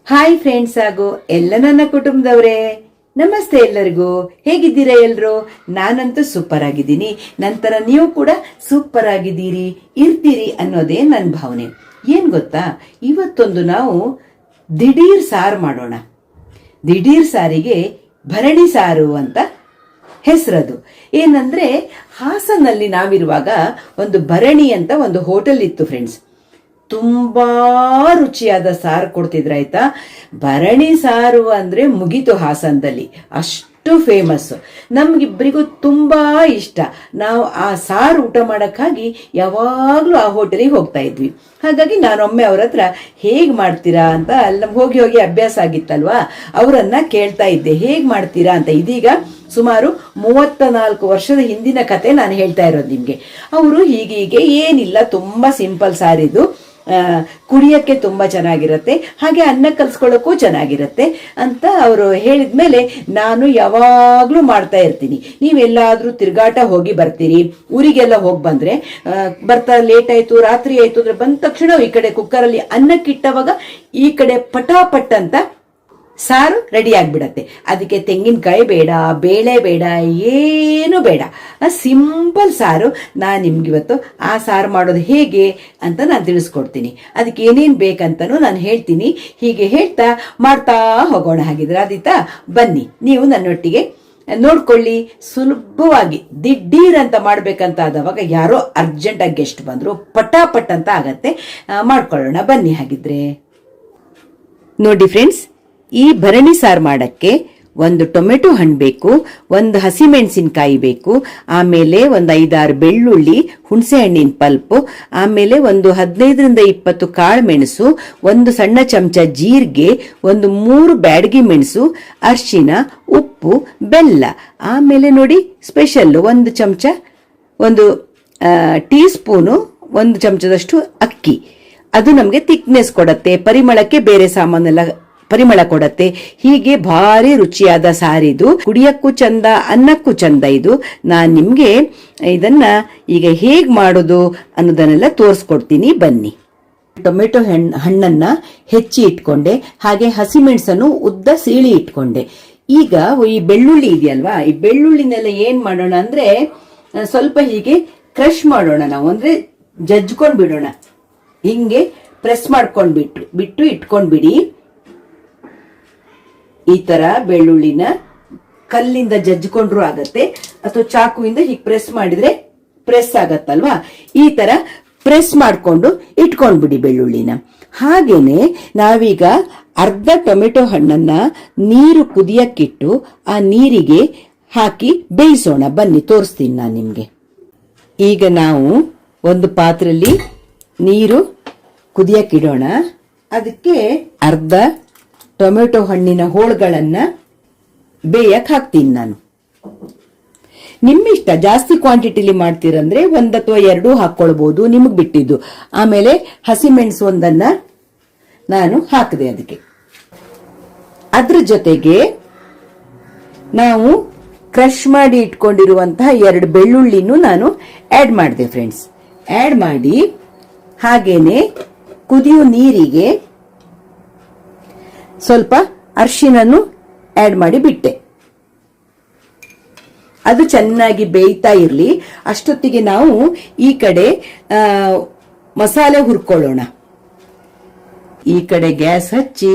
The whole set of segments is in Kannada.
ಹಾಯ್ ಫ್ರೆಂಡ್ಸ್ ಹಾಗೂ ಎಲ್ಲ ನನ್ನ ಕುಟುಂಬದವರೇ, ನಮಸ್ತೆ ಎಲ್ಲರಿಗೂ. ಹೇಗಿದ್ದೀರಾ ಎಲ್ರು? ನಾನಂತೂ ಸೂಪರ್ ಆಗಿದ್ದೀನಿ. ನಂತರ ನೀವು ಕೂಡ ಸೂಪರ್ ಆಗಿದ್ದೀರಿ, ಇರ್ತೀರಿ ಅನ್ನೋದೇ ನನ್ನ ಭಾವನೆ. ಏನ್ ಗೊತ್ತಾ, ಇವತ್ತೊಂದು ನಾವು ದಿಢೀರ್ ಸಾರು ಮಾಡೋಣ. ದಿಢೀರ್ ಸಾರಿಗೆ ಭರಣಿ ಸಾರು ಅಂತ ಹೆಸರದು. ಏನಂದ್ರೆ, ಹಾಸನಲ್ಲಿ ನಾವಿರುವಾಗ ಒಂದು ಭರಣಿ ಅಂತ ಒಂದು ಹೋಟೆಲ್ ಇತ್ತು ಫ್ರೆಂಡ್ಸ್. ತುಂಬಾ ರುಚಿಯಾದ ಸಾರು ಕೊಡ್ತಿದ್ರಾಯ್ತಾ. ಭರಣಿ ಸಾರು ಅಂದ್ರೆ ಮುಗೀತು ಹಾಸನದಲ್ಲಿ, ಅಷ್ಟು ಫೇಮಸ್. ನಮ್ಗಿಬ್ಬರಿಗೂ ತುಂಬಾ ಇಷ್ಟ. ನಾವು ಆ ಸಾರು ಊಟ ಮಾಡಕ್ಕಾಗಿ ಯಾವಾಗ್ಲೂ ಆ ಹೋಟೆಲಿಗೆ ಹೋಗ್ತಾ ಇದ್ವಿ. ಹಾಗಾಗಿ ನಾನೊಮ್ಮೆ ಅವ್ರ ಹತ್ರ ಹೇಗ್ ಮಾಡ್ತೀರಾ ಅಂತ, ಅಲ್ಲಿ ಹೋಗಿ ಹೋಗಿ ಅಭ್ಯಾಸ ಆಗಿತ್ತಲ್ವಾ, ಅವರನ್ನ ಕೇಳ್ತಾ ಇದ್ದೆ ಹೇಗ್ ಮಾಡ್ತೀರಾ ಅಂತ. ಇದೀಗ ಸುಮಾರು 34 ವರ್ಷದ ಹಿಂದಿನ ಕತೆ ನಾನು ಹೇಳ್ತಾ ಇರೋದು ನಿಮ್ಗೆ. ಅವರು ಹೀಗೆ ಏನಿಲ್ಲ, ತುಂಬಾ ಸಿಂಪಲ್ ಸಾರಿದು, ಕುಡಿಯಕ್ಕೆ ತುಂಬಾ ಚೆನ್ನಾಗಿರತ್ತೆ, ಹಾಗೆ ಅನ್ನ ಕಲ್ಸ್ಕೊಳ್ಳೋಕ್ಕೂ ಚೆನ್ನಾಗಿರತ್ತೆ ಅಂತ ಅವರು ಹೇಳಿದ್ಮೇಲೆ ನಾನು ಯಾವಾಗ್ಲೂ ಮಾಡ್ತಾ ಇರ್ತೀನಿ. ನೀವೆಲ್ಲಾದ್ರೂ ತಿರ್ಗಾಟ ಹೋಗಿ ಬರ್ತೀರಿ, ಊರಿಗೆಲ್ಲ ಹೋಗಿ ಬಂದ್ರೆ ಬರ್ತಾ ಲೇಟ್ ಆಯ್ತು, ರಾತ್ರಿ ಆಯ್ತು ಅಂದ್ರೆ ಬಂದ ತಕ್ಷಣ ಈ ಕಡೆ ಕುಕ್ಕರಲ್ಲಿ ಅನ್ನಕ್ಕಿಟ್ಟವಾಗ ಈ ಕಡೆ ಪಟಾಪಟ್ ಅಂತ ಸಾರು ರೆಡಿ ಆಗ್ಬಿಡತ್ತೆ. ಅದಕ್ಕೆ ತೆಂಗಿನಕಾಯಿ ಬೇಡ, ಬೇಳೆ ಬೇಡ, ಏನು ಬೇಡ, ಸಿಂಪಲ್ ಸಾರು. ನಾನು ನಿಮ್ಗಿವತ್ತು ಆ ಸಾರು ಮಾಡೋದು ಹೇಗೆ ಅಂತ ನಾನು ತಿಳಿಸ್ಕೊಡ್ತೀನಿ. ಅದಕ್ಕೆ ಏನೇನು ಬೇಕಂತನೂ ನಾನು ಹೇಳ್ತೀನಿ. ಹೀಗೆ ಹೇಳ್ತಾ ಮಾಡ್ತಾ ಹೋಗೋಣ. ಹಾಗಿದ್ರೆ ಆದೀತಾ? ಬನ್ನಿ, ನೀವು ನನ್ನೊಟ್ಟಿಗೆ ನೋಡ್ಕೊಳ್ಳಿ. ಸುಲಭವಾಗಿ ದಿಢೀರ್ ಅಂತ ಮಾಡ್ಬೇಕಂತ ಆದವಾಗ, ಯಾರೋ ಅರ್ಜೆಂಟಾಗಿ ಗೆಸ್ಟ್ ಬಂದ್ರು, ಪಟಾಪಟ್ ಅಂತ ಆಗತ್ತೆ. ಮಾಡ್ಕೊಳ್ಳೋಣ ಬನ್ನಿ. ಹಾಗಿದ್ರೆ ನೋಡಿ ಫ್ರೆಂಡ್ಸ್, ಈ ಭರಣಿ ಸಾರು ಮಾಡಕ್ಕೆ ಒಂದು ಟೊಮೆಟೊ ಹಣ್ಣು ಬೇಕು, ಒಂದು ಹಸಿಮೆಣಸಿನಕಾಯಿ ಬೇಕು, ಆಮೇಲೆ ಒಂದು 5-6 ಬೆಳ್ಳುಳ್ಳಿ, ಹುಣಸೆ ಹಣ್ಣಿನ ಪಲ್ಪು, ಆಮೇಲೆ ಒಂದು 15ರಿಂದ 20 ಕಾಳು ಮೆಣಸು, ಒಂದು ಸಣ್ಣ ಚಮಚ ಜೀರಿಗೆ, ಒಂದು 3 ಬ್ಯಾಡಗಿ ಮೆಣಸು, ಅರಿಶಿನ, ಉಪ್ಪು, ಬೆಲ್ಲ, ಆಮೇಲೆ ನೋಡಿ ಸ್ಪೆಷಲ್ ಒಂದು ಚಮಚ, ಒಂದು ಟೀ ಸ್ಪೂನು, 1 ಚಮಚದಷ್ಟು ಅಕ್ಕಿ. ಅದು ನಮಗೆ ಥಿಕ್ನೆಸ್ ಕೊಡತ್ತೆ, ಪರಿಮಳಕ್ಕೆ ಬೇರೆ ಸಾಮಾನೆಲ್ಲ ಪರಿಮಳ ಕೊಡತ್ತೆ. ಹೀಗೆ ಭಾರಿ ರುಚಿಯಾದ ಸಾರಿದು, ಕುಡಿಯಕ್ಕೂ ಚಂದ, ಅನ್ನಕ್ಕೂ ಚಂದ ಇದು. ನಾನ್ ನಿಮ್ಗೆ ಇದನ್ನ ಈಗ ಹೇಗ್ ಮಾಡೋದು ಅನ್ನೋದನ್ನೆಲ್ಲ ತೋರಿಸ್ಕೊಡ್ತೀನಿ, ಬನ್ನಿ. ಟೊಮೆಟೊ ಹಣ್ಣನ್ನ ಹೆಚ್ಚಿ ಇಟ್ಕೊಂಡೆ, ಹಾಗೆ ಹಸಿಮೆಣಸನ್ನು ಉದ್ದ ಸೀಳಿ ಇಟ್ಕೊಂಡೆ. ಈಗ ಈ ಬೆಳ್ಳುಳ್ಳಿ ಇದೆಯಲ್ವಾ, ಈ ಬೆಳ್ಳುಳ್ಳಿನೆಲ್ಲ ಏನ್ ಮಾಡೋಣ ಅಂದ್ರೆ, ಸ್ವಲ್ಪ ಹೀಗೆ ಕ್ರಶ್ ಮಾಡೋಣ ನಾವು, ಅಂದ್ರೆ ಜಜ್ಕೊಂಡ್ ಬಿಡೋಣ. ಹಿಂಗೆ ಪ್ರೆಸ್ ಮಾಡ್ಕೊಂಡ್ ಬಿಟ್ಟು ಇಟ್ಕೊಂಡ್ಬಿಡಿ. ಈ ತರ ಬೆಳ್ಳುಳ್ಳಿನ ಕಲ್ಲಿಂದ ಜಜ್ಕೊಂಡ್ರು ಆಗತ್ತೆ, ಅಥವಾ ಚಾಕುವಿಂದ ಹೀಗೆ ಪ್ರೆಸ್ ಮಾಡಿದ್ರೆ ಪ್ರೆಸ್ ಆಗತ್ತಲ್ವಾ, ಈ ತರ ಪ್ರೆಸ್ ಮಾಡ್ಕೊಂಡು ಇಟ್ಕೊಂಡ್ಬಿಡಿ ಬೆಳ್ಳುಳ್ಳಿನ. ಹಾಗೇನೆ ನಾವೀಗ ಅರ್ಧ ಟೊಮೆಟೊ ಹಣ್ಣನ್ನ ನೀರು ಕುದಿಯಕ್ಕಿಟ್ಟು ಆ ನೀರಿಗೆ ಹಾಕಿ ಬೇಯಿಸೋಣ. ಬನ್ನಿ, ತೋರಿಸ್ತೀನಿ ನಾನು ನಿಮ್ಗೆ. ಈಗ ನಾವು ಒಂದು ಪಾತ್ರೆಯಲ್ಲಿ ನೀರು ಕುದಿಯಕ್ಕಿಡೋಣ. ಅದಕ್ಕೆ ಅರ್ಧ ಟೊಮೆಟೊ ಹಣ್ಣಿನ ಹೋಳುಗಳನ್ನ ಬೇಯಕ್ ಹಾಕ್ತೀನಿ ನಾನು. ನಿಮ್ಮಿಷ್ಟ, ಜಾಸ್ತಿ ಕ್ವಾಂಟಿಟಿಲಿ ಮಾಡ್ತೀರಂದ್ರೆ 1 ಅಥವಾ 2 ಹಾಕೊಳ್ಬಹುದು, ನಿಮಗ್ ಬಿಟ್ಟಿದ್ದು. ಆಮೇಲೆ ಹಸಿಮೆಣಸು ಒಂದನ್ನ ನಾನು ಹಾಕಿದೆ ಅದಕ್ಕೆ. ಅದ್ರ ಜೊತೆಗೆ ನಾವು ಕ್ರಶ್ ಮಾಡಿ ಇಟ್ಕೊಂಡಿರುವಂತಹ 2 ಬೆಳ್ಳುಳ್ಳಿನೂ ನಾನು ಆಡ್ ಮಾಡಿದೆ ಫ್ರೆಂಡ್ಸ್. ಆಡ್ ಮಾಡಿ ಹಾಗೇನೆ ಕುದಿಯೋ ನೀರಿಗೆ ಸ್ವಲ್ಪ ಅರಿಶಿನನ್ನು ಆಡ್ ಮಾಡಿ ಬಿಟ್ಟೆ. ಅದು ಚೆನ್ನಾಗಿ ಬೇಯ್ತಾ ಇರ್ಲಿ. ಅಷ್ಟೊತ್ತಿಗೆ ನಾವು ಈ ಕಡೆ ಮಸಾಲೆ ಹುರ್ಕೊಳ್ಳೋಣ. ಈ ಕಡೆ ಗ್ಯಾಸ್ ಹಚ್ಚಿ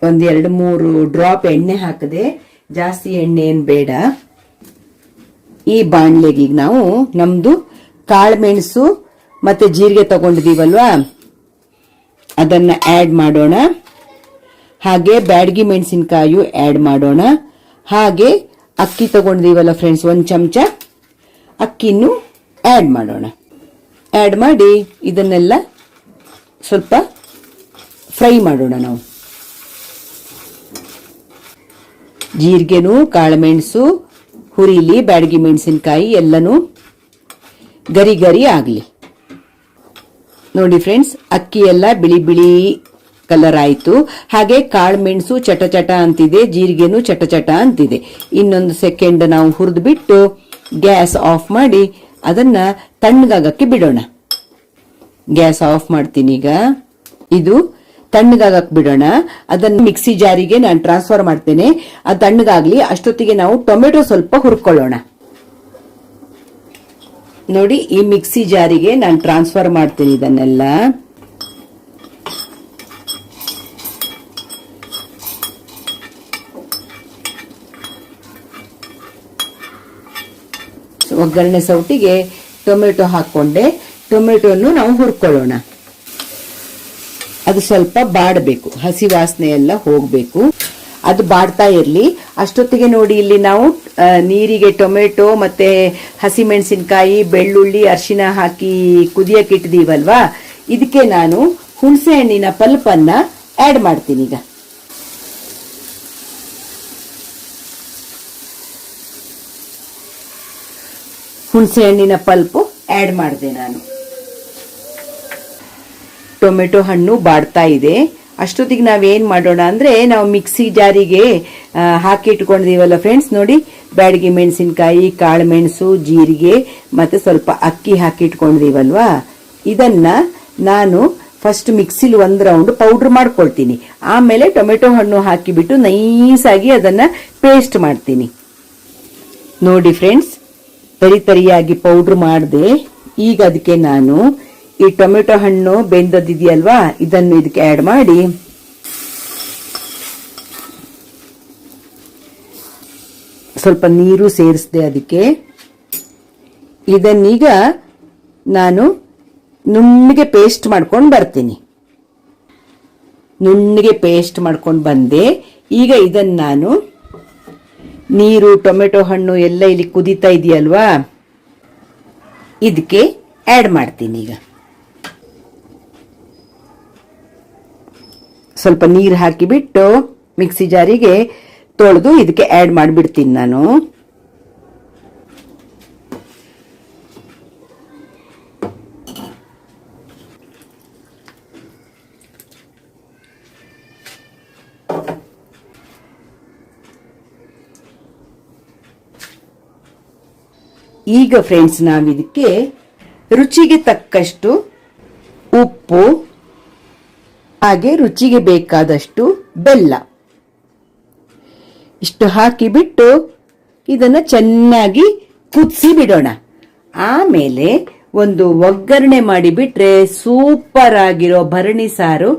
1-2-3 ಡ್ರಾಪ್ ಎಣ್ಣೆ ಹಾಕದೆ, ಜಾಸ್ತಿ ಎಣ್ಣೆ ಏನ್ ಬೇಡ. ಈ ಬಾಣ್ಲೆಗೆ ನಾವು ನಮ್ದು ಕಾಳುಮೆಣಸು ಮತ್ತೆ ಜೀರಿಗೆ ತಗೊಂಡಿದೀವಲ್ವಾ, ಅದನ್ನ ಆಡ್ ಮಾಡೋಣ. ಹಾಗೆ ಬ್ಯಾಡಗಿ ಮೆಣಸಿನಕಾಯಿ ಆಡ್ ಮಾಡೋಣ. ಹಾಗೆ ಅಕ್ಕಿ ತಗೊಂಡಿದೀವಲ್ಲ ಫ್ರೆಂಡ್ಸ್, 1 ಚಮಚ ಅಕ್ಕಿನೂ ಆಡ್ ಮಾಡೋಣ. ಆಡ್ ಮಾಡಿ ಇದನ್ನೆಲ್ಲ ಸ್ವಲ್ಪ ಫ್ರೈ ಮಾಡೋಣ ನಾವು. ಜೀರಿಗೆನೂ ಕಾಳುಮೆಣಸು ಹುರಿಲಿ, ಬ್ಯಾಡಗಿ ಮೆಣಸಿನಕಾಯಿ ಎಲ್ಲನೂ ಗರಿ ಗರಿ ಆಗ್ಲಿ. ನೋಡಿ ಫ್ರೆಂಡ್ಸ್, ಅಕ್ಕಿ ಎಲ್ಲ ಬಿಳಿ ಬಿಳಿ ಕಲರ್ ಆಯ್ತು. ಹಾಗೆ ಕಾಳುಮೆಣಸು ಚಟ ಚಟ ಅಂತಿದೆ, ಜೀರಿಗೆನೂ ಚಟ ಚಟ ಅಂತಿದೆ. ಇನ್ನೊಂದು ಸೆಕೆಂಡ್ ನಾವು ಹುರಿದು ಬಿಟ್ಟು ಗ್ಯಾಸ್ ಆಫ್ ಮಾಡಿ ಅದನ್ನ ತಣ್ಣಗಾಗಕ್ಕೆ ಬಿಡೋಣ. ಗ್ಯಾಸ್ ಆಫ್ ಮಾಡ್ತೀನಿ. ಇದು ತಣ್ಣಗಾಗಕ್ ಬಿಡೋಣ. ಅದನ್ನು ಮಿಕ್ಸಿ ಜಾರಿಗೆ ನಾನು ಟ್ರಾನ್ಸ್ಫರ್ ಮಾಡ್ತೇನೆ. ಅದು ತಣ್ಣಗಾಗ್ಲಿ, ಅಷ್ಟೊತ್ತಿಗೆ ನಾವು ಟೊಮೆಟೊ ಸ್ವಲ್ಪ ಹುರ್ಕೊಳ್ಳೋಣ. ನೋಡಿ, ಈ ಮಿಕ್ಸಿ ಜಾರಿಗೆ ನಾನು ಟ್ರಾನ್ಸ್ಫರ್ ಮಾಡ್ತೀನಿ ಇದನ್ನೆಲ್ಲ. ಒಗ್ಗರಣೆ ಸೌಟಿಗೆ ಟೊಮೆಟೊ ಹಾಕೊಂಡೆ. ಟೊಮೆಟೊನ್ನು ನಾವು ಹುರ್ಕೊಳ್ಳೋಣ. ಅದು ಸ್ವಲ್ಪ ಬಾಡಬೇಕು, ಹಸಿ ವಾಸನೆ ಎಲ್ಲ ಹೋಗ್ಬೇಕು. ಅದು ಬಾಡ್ತಾ ಇರ್ಲಿ. ಅಷ್ಟೊತ್ತಿಗೆ ನೋಡಿ, ಇಲ್ಲಿ ನಾವು ನೀರಿಗೆ ಟೊಮೆಟೊ ಮತ್ತೆ ಹಸಿಮೆಣಸಿನಕಾಯಿ, ಬೆಳ್ಳುಳ್ಳಿ, ಅರಿಶಿನ ಹಾಕಿ ಕುದಿಯಕ್ಕೆ ಇಟ್ಟಿದೀವಲ್ವಾ, ಇದಕ್ಕೆ ನಾನು ಹುಣಸೆ ಹಣ್ಣಿನ ಪಲ್ಪನ್ನ ಆಡ್ ಮಾಡ್ತೀನಿ. ಈಗ ಹುಣಸೆ ಹಣ್ಣಿನ ಪಲ್ಪು ಆಡ್ ಮಾಡಿದೆ ನಾನು. ಟೊಮೆಟೊ ಹಣ್ಣು ಬಾಡ್ತಾ ಇದೆ. ಅಷ್ಟೊತ್ತಿಗೆ ನಾವೇನ್ ಮಾಡೋಣ ಅಂದ್ರೆ, ನಾವು ಮಿಕ್ಸಿ ಜಾರಿಗೆ ಹಾಕಿ ಇಟ್ಕೊಂಡಿದೀವಲ್ಲ ಫ್ರೆಂಡ್ಸ್, ನೋಡಿ, ಬ್ಯಾಡಗಿ ಮೆಣಸಿನಕಾಯಿ, ಕಾಳು ಮೆಣಸು, ಜೀರಿಗೆ ಮತ್ತೆ ಸ್ವಲ್ಪ ಅಕ್ಕಿ ಹಾಕಿ ಇಟ್ಕೊಂಡಿದೀವಲ್ವಾ, ಇದನ್ನ ನಾನು ಫಸ್ಟ್ ಮಿಕ್ಸಿಲಿ 1 ರೌಂಡ್ ಪೌಡರ್ ಮಾಡ್ಕೊಳ್ತೀನಿ. ಆಮೇಲೆ ಟೊಮೆಟೊ ಹಣ್ಣು ಹಾಕಿಬಿಟ್ಟು ನೈಸಾಗಿ ಅದನ್ನ ಪೇಸ್ಟ್ ಮಾಡ್ತೀನಿ. ನೋಡಿ ಫ್ರೆಂಡ್ಸ್, ತರಿಯಾಗಿ ಪೌಡರ್ ಮಾಡಿದೆ. ಈಗ ಅದಕ್ಕೆ ನಾನು ಈ ಟೊಮೆಟೊ ಹಣ್ಣು ಬೆಂದದಿದೆಯಲ್ವಾ, ಇದನ್ನು ಇದಕ್ಕೆ ಆಡ್ ಮಾಡಿ ಸ್ವಲ್ಪ ನೀರು ಸೇರಿಸಿದೆ ಅದಕ್ಕೆ. ಇದನ್ನೀಗ ನಾನು ನುಣ್ಣಗೆ ಪೇಸ್ಟ್ ಮಾಡ್ಕೊಂಡು ಬರ್ತೀನಿ. ನುಣ್ಣಗೆ ಪೇಸ್ಟ್ ಮಾಡ್ಕೊಂಡು ಬಂದೆ. ಈಗ ಇದನ್ನ ನಾನು ನೀರು, ಟೊಮೆಟೊ ಹಣ್ಣು ಎಲ್ಲ ಇಲ್ಲಿ ಕುದೀತಾ ಇದೆಯಲ್ವಾ, ಇದಕ್ಕೆ ಆಡ್ ಮಾಡ್ತೀನಿ. ಈಗ ಸ್ವಲ್ಪ ನೀರು ಹಾಕಿಬಿಟ್ಟು ಮಿಕ್ಸಿ ಜಾರಿಗೆ ತೊಳೆದು ಇದಕ್ಕೆ ಆಡ್ ಮಾಡಿಬಿಡ್ತೀನಿ ನಾನು. ಈಗ ಫ್ರೆಂಡ್ಸ್, ನಾವಿದಕ್ಕೆ ರುಚಿಗೆ ತಕ್ಕಷ್ಟು ಉಪ್ಪು, ಹಾಗೆ ರುಚಿಗೆ ಬೇಕಾದಷ್ಟು ಬೆಲ್ಲ ಇಷ್ಟು ಹಾಕಿಬಿಟ್ಟು ಇದನ್ನ ಚೆನ್ನಾಗಿ ಕುದಿಸಿ ಬಿಡೋಣ. ಆಮೇಲೆ ಒಂದು ಒಗ್ಗರಣೆ ಮಾಡಿಬಿಟ್ರೆ ಸೂಪರ್ ಆಗಿರೋ ಭರಣಿ ಸಾರು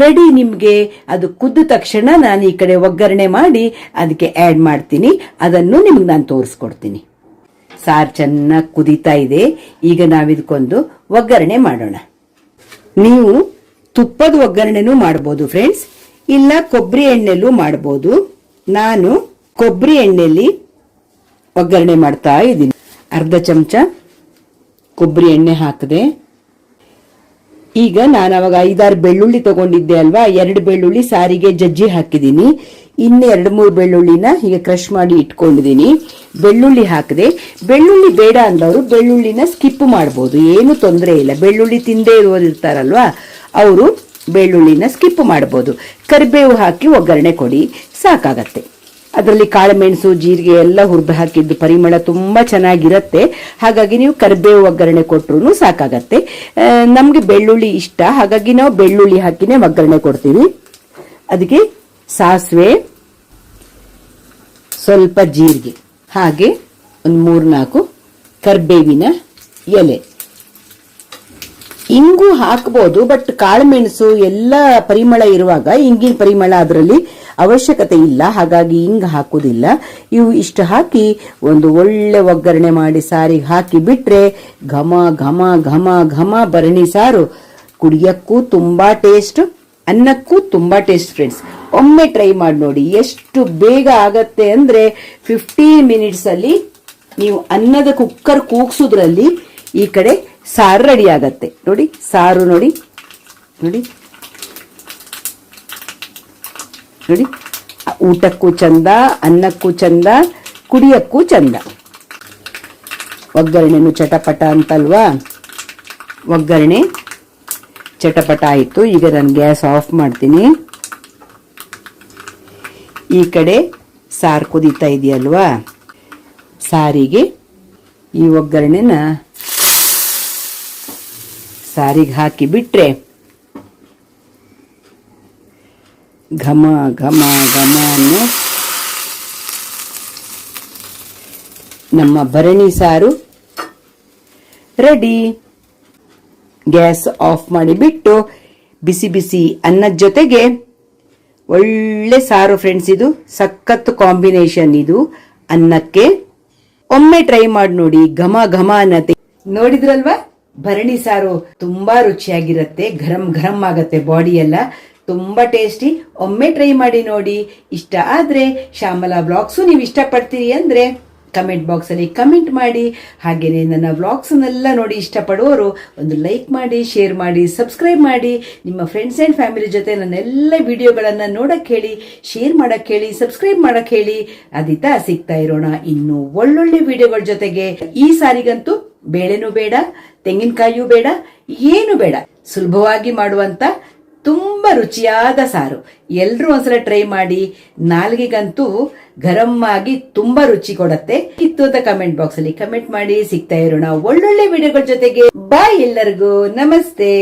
ರೆಡಿ ನಿಮ್ಗೆ. ಅದು ಕುದ್ದ ತಕ್ಷಣ ನಾನು ಈ ಕಡೆ ಒಗ್ಗರಣೆ ಮಾಡಿ ಅದಕ್ಕೆ ಆಡ್ ಮಾಡ್ತೀನಿ. ಅದನ್ನು ನಿಮ್ಗೆ ನಾನು ತೋರಿಸ್ಕೊಡ್ತೀನಿ. ಸಾರು ಚೆನ್ನಾಗಿ ಕುದೀತಾ ಇದೆ. ಈಗ ನಾವಿದಕ್ಕೊಂದು ಒಗ್ಗರಣೆ ಮಾಡೋಣ. ನೀವು ತುಪ್ಪದ ಒಗ್ಗರಣೆನೂ ಮಾಡಬಹುದು ಫ್ರೆಂಡ್ಸ್, ಇಲ್ಲ ಕೊಬ್ಬರಿ ಎಣ್ಣೆಲೂ ಮಾಡಬಹುದು. ನಾನು ಕೊಬ್ಬರಿ ಎಣ್ಣೆಲಿ ಒಗ್ಗರಣೆ ಮಾಡ್ತಾ ಇದ್ದೀನಿ. ಅರ್ಧ ಚಮಚ ಕೊಬ್ಬರಿ ಎಣ್ಣೆ ಹಾಕಿದೆ. ಈಗ ನಾನು ಅವಾಗ 5-6 ಬೆಳ್ಳುಳ್ಳಿ ತಗೊಂಡಿದ್ದೆ ಅಲ್ವಾ, 2 ಬೆಳ್ಳುಳ್ಳಿ ಸಾರಿಗೆ ಜಜ್ಜಿ ಹಾಕಿದ್ದೀನಿ. ಇನ್ನು 2-3 ಬೆಳ್ಳುಳ್ಳಿನ ಹೀಗೆ ಕ್ರಶ್ ಮಾಡಿ ಇಟ್ಕೊಂಡಿದ್ದೀನಿ. ಬೆಳ್ಳುಳ್ಳಿ ಹಾಕಿದೆ. ಬೆಳ್ಳುಳ್ಳಿ ಬೇಡ ಅಂದವರು ಬೆಳ್ಳುಳ್ಳಿನ ಸ್ಕಿಪ್ ಮಾಡಬಹುದು, ಏನು ತೊಂದರೆ ಇಲ್ಲ. ಬೆಳ್ಳುಳ್ಳಿ ತಿಂದೇ ಇರೋರಿರ್ತಾರಲ್ವಾ, ಅವರು ಬೆಳ್ಳುಳ್ಳಿನ ಸ್ಕಿಪ್ ಮಾಡಬಹುದು. ಕರಿಬೇವು ಹಾಕಿ ಒಗ್ಗರಣೆ ಕೊಡಿ, ಸಾಕಾಗತ್ತೆ. ಅದರಲ್ಲಿ ಕಾಳುಮೆಣಸು, ಜೀರಿಗೆ ಎಲ್ಲ ಹುರಿದು ಹಾಕಿದ್ದು ಪರಿಮಳ ತುಂಬಾ ಚೆನ್ನಾಗಿರುತ್ತೆ. ಹಾಗಾಗಿ ನೀವು ಕರಿಬೇವು ಒಗ್ಗರಣೆ ಕೊಟ್ರು ಸಾಕಾಗತ್ತೆ. ನಮ್ಗೆ ಬೆಳ್ಳುಳ್ಳಿ ಇಷ್ಟ, ಹಾಗಾಗಿ ನಾವು ಬೆಳ್ಳುಳ್ಳಿ ಹಾಕಿನೇ ಒಗ್ಗರಣೆ ಕೊಡ್ತೀವಿ. ಅದಕ್ಕೆ ಸಾಸಿವೆ, ಸ್ವಲ್ಪ ಜೀರಿಗೆ, ಹಾಗೆ ಒಂದು 3-4 ಕರಿಬೇವಿನ ಎಲೆ. ಇಂಗು ಹಾಕಬಹುದು, ಬಟ್ ಕಾಳುಮೆಣಸು ಎಲ್ಲ ಪರಿಮಳ ಇರುವಾಗ ಇಂಗಿನ ಪರಿಮಳ ಅದರಲ್ಲಿ ಅವಶ್ಯಕತೆ ಇಲ್ಲ, ಹಾಗಾಗಿ ಇಂಗ್ ಹಾಕುದಿಲ್ಲ. ಇವು ಇಷ್ಟು ಹಾಕಿ ಒಂದು ಒಳ್ಳೆ ಒಗ್ಗರಣೆ ಮಾಡಿ ಸಾರಿಗೆ ಹಾಕಿ ಬಿಟ್ರೆ ಘಮ ಘಮ ಘಮ ಘಮ ಭರಣಿ ಸಾರು. ಕುಡಿಯಕ್ಕೂ ತುಂಬಾ ಟೇಸ್ಟ್, ಅನ್ನಕ್ಕೂ ತುಂಬಾ ಟೇಸ್ಟ್ ಫ್ರೆಂಡ್ಸ್. ಒಮ್ಮೆ ಟ್ರೈ ಮಾಡಿ ನೋಡಿ. ಎಷ್ಟು ಬೇಗ ಆಗತ್ತೆ ಅಂದ್ರೆ 15 ಮಿನಿಟ್ಸ್ ಅಲ್ಲಿ ನೀವು ಅನ್ನದ ಕುಕ್ಕರ್ ಕೂಗ್ಸೋದ್ರಲ್ಲಿ ಈ ಕಡೆ ಸಾರು ರೆಡಿ ಆಗತ್ತೆ. ನೋಡಿ ಸಾರು, ನೋಡಿ ನೋಡಿ ನೋಡಿ, ಊಟಕ್ಕೂ ಚಂದ, ಅನ್ನಕ್ಕೂ ಚಂದ, ಕುಡಿಯಕ್ಕೂ ಚಂದ. ಒಗ್ಗರಣೆನು ಚಟಪಟ ಅಂತಲ್ವಾ. ಒಗ್ಗರಣೆ ಚಟಪಟ ಆಯಿತು. ಈಗ ನಾನು ಗ್ಯಾಸ್ ಆಫ್ ಮಾಡ್ತೀನಿ. ಈ ಕಡೆ ಸಾರು ಕುದೀತಾ ಇದೆಯಲ್ವಾ, ಸಾರಿಗೆ ಈ ಒಗ್ಗರಣೆನ ಸಾರಿಗೆ ಹಾಕಿ ಬಿಟ್ರೆ ಘಮ ಘಮ ಘಮ ಅನ್ನೋ ನಮ್ಮ ಭರಣಿ ಸಾರು ರೆಡಿ. ಗ್ಯಾಸ್ ಆಫ್ ಮಾಡಿ ಬಿಟ್ಟು ಬಿಸಿ ಬಿಸಿ ಅನ್ನದ ಜೊತೆಗೆ ಒಳ್ಳೆ ಸಾರು ಫ್ರೆಂಡ್ಸ್. ಇದು ಸಖತ್ ಕಾಂಬಿನೇಷನ್ ಇದು ಅನ್ನಕ್ಕೆ. ಒಮ್ಮೆ ಟ್ರೈ ಮಾಡಿ ನೋಡಿ, ಘಮ ಘಮ ಅನ್ನತ್ತೆ. ನೋಡಿದ್ರಲ್ವಾ, ಭರಣಿ ಸಾರು ತುಂಬಾ ರುಚಿಯಾಗಿರತ್ತೆ, ಗರಂ ಗರಂ ಆಗತ್ತೆ ಬಾಡಿ ಎಲ್ಲ, ತುಂಬಾ ಟೇಸ್ಟಿ. ಒಮ್ಮೆ ಟ್ರೈ ಮಾಡಿ ನೋಡಿ. ಇಷ್ಟ ಆದ್ರೆ ಶ್ಯಾಮಲಾ ವ್ಲಾಗ್ಸು ನೀವು ಇಷ್ಟಪಡ್ತೀರಿ ಅಂದ್ರೆ ಕಮೆಂಟ್ ಬಾಕ್ಸ್ ಅಲ್ಲಿ ಕಮೆಂಟ್ ಮಾಡಿ. ಹಾಗೇನೆ ನನ್ನ ವ್ಲಾಗ್ಸ್ ನೆಲ್ಲ ನೋಡಿ ಇಷ್ಟಪಡುವವರು ಒಂದು ಲೈಕ್ ಮಾಡಿ, ಶೇರ್ ಮಾಡಿ, ಸಬ್ಸ್ಕ್ರೈಬ್ ಮಾಡಿ. ನಿಮ್ಮ ಫ್ರೆಂಡ್ಸ್ ಅಂಡ್ ಫ್ಯಾಮಿಲಿ ಜೊತೆ ನನ್ನ ಎಲ್ಲ ವಿಡಿಯೋಗಳನ್ನ ನೋಡಕ್ ಹೇಳಿ, ಶೇರ್ ಮಾಡಕ್ ಹೇಳಿ, ಸಬ್ಸ್ಕ್ರೈಬ್ ಮಾಡಕ್ ಹೇಳಿ. ಅದಿತಾ ಸಿಗ್ತಾ ಇರೋಣ ಇನ್ನು ಒಳ್ಳೊಳ್ಳೆ ವಿಡಿಯೋಗಳ ಜೊತೆಗೆ. ಈ ಸಾರಿಗಂತೂ ಬೇಳೆನೂ ಬೇಡ, ತೆಂಗಿನಕಾಯಿಯೂ ಬೇಡ, ಏನು ಬೇಡ, ಸುಲಭವಾಗಿ ಮಾಡುವಂತ ತುಂಬಾ ರುಚಿಯಾದ ಸಾರು. ಎಲ್ರೂ ಒಂದ್ಸಲ ಟ್ರೈ ಮಾಡಿ. ನಾಲ್ಗೆಗಂತೂ ಗರಂ ಆಗಿ ತುಂಬಾ ರುಚಿ ಕೊಡತ್ತೆ. ಇತ್ತು ಅಂತ ಕಮೆಂಟ್ ಬಾಕ್ಸ್ ಅಲ್ಲಿ ಕಮೆಂಟ್ ಮಾಡಿ. ಸಿಗ್ತಾ ಇರೋಣ ಒಳ್ಳೊಳ್ಳೆ ವಿಡಿಯೋಗಳ ಜೊತೆಗೆ. ಬಾಯ್ ಎಲ್ಲರಿಗೂ, ನಮಸ್ತೆ.